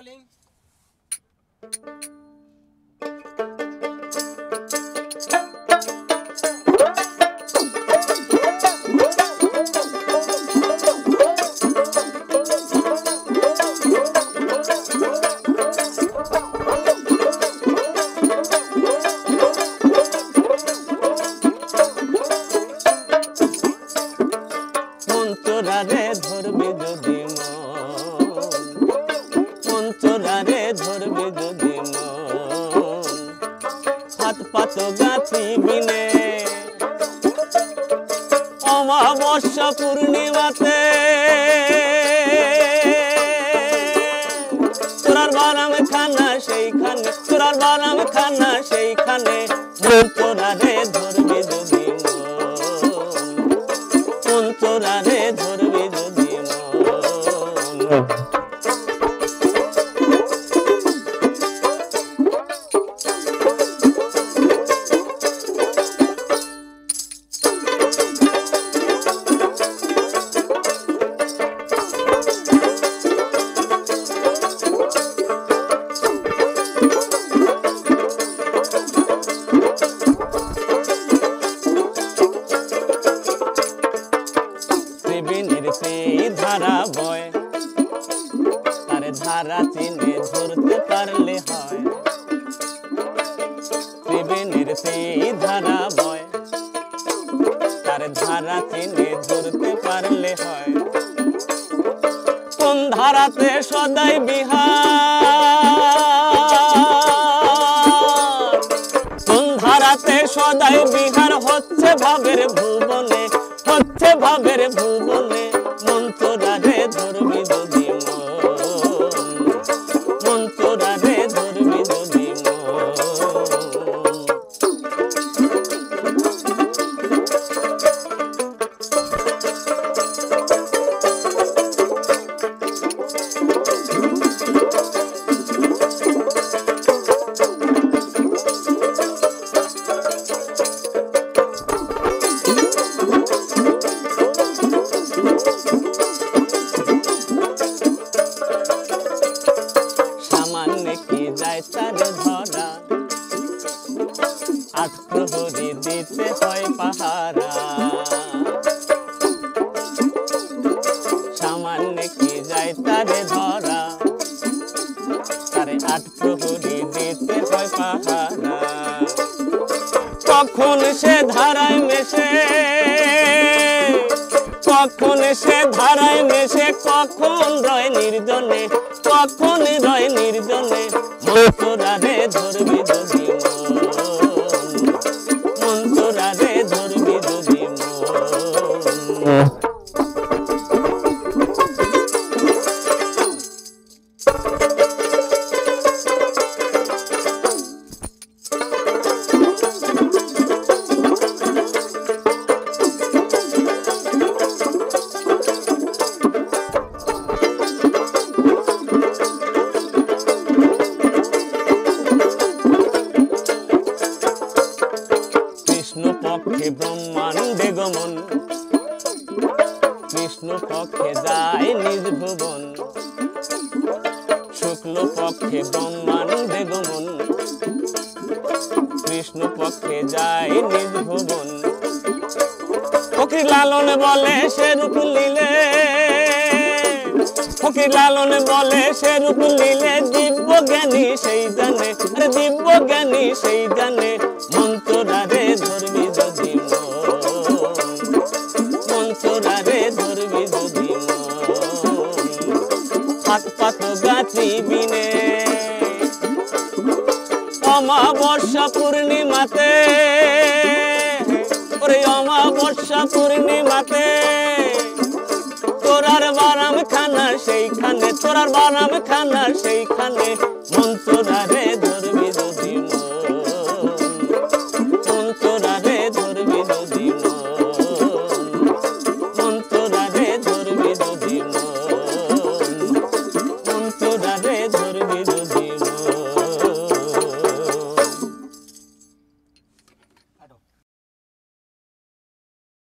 rolling. মন্তরারে ধরবি যদি মন্তরারে ধরবি যদি হাত পাত গাছি বিনে অমাবস্যা পূর্ণিমাতে তোরার বারাম খানা সেইখানে তোরার বারাম খানা সেইখানে মন্তরারে ধরবি যদি মন্তরারে ধরবি যদি ধারা বয় তার ধারা চিনে ধরতে পারলে হয় ত্রিবেণীর সেই ধারা বয় তার ধারা চিনে ধরতে পারলে হয় কোন ধারাতে সদাই বিহার কোন ধারাতে সদাই বিহার হচ্ছে ভাবের ভুবনে হচ্ছে ভাবের ভুবনে মন্তরারে ধরবি যদি মন্তরারে ধরবি যদি ধরা আট প্রহরী দিতে হয় পাহারা সামান্য কি যায় তারে ধরা তারে আট প্রহরী দিতে হয় পাহারা কখন সে ধারায় মেশে কখন সে ধারায় মেশে কখন রয় নির্জনে কখন রয় নির্জনে মন্তরারে ধরবি যদি মন্তরারে ধরবি যদি পক্ষে ব্রহ্মাণ্ডে গমন কৃষ্ণ পক্ষে যায় নিজ ভুবন শুক্ল পক্ষে ব্রহ্মাণ্ডে গমন কৃষ্ণ পক্ষে যায় নিজ ভুবন ফকির লালন বলে সে রূপ লীলে ফকির লালন বলে সে রূপ লীলে দিব্য জ্ঞানী সেই জানে দিব্য জ্ঞানী সেই জানে মন্তরারে ধরবি যদি মন্তরারে ধরবি যদি হাত পাত গাছি বিনে অমাবস্যা পূর্ণিমাতে ওরে অমাবস্যা পূর্ণিমাতে তোরার বারাম খানা সেইখানে তোরার বারাম খানা সেইখানে মন্তরারে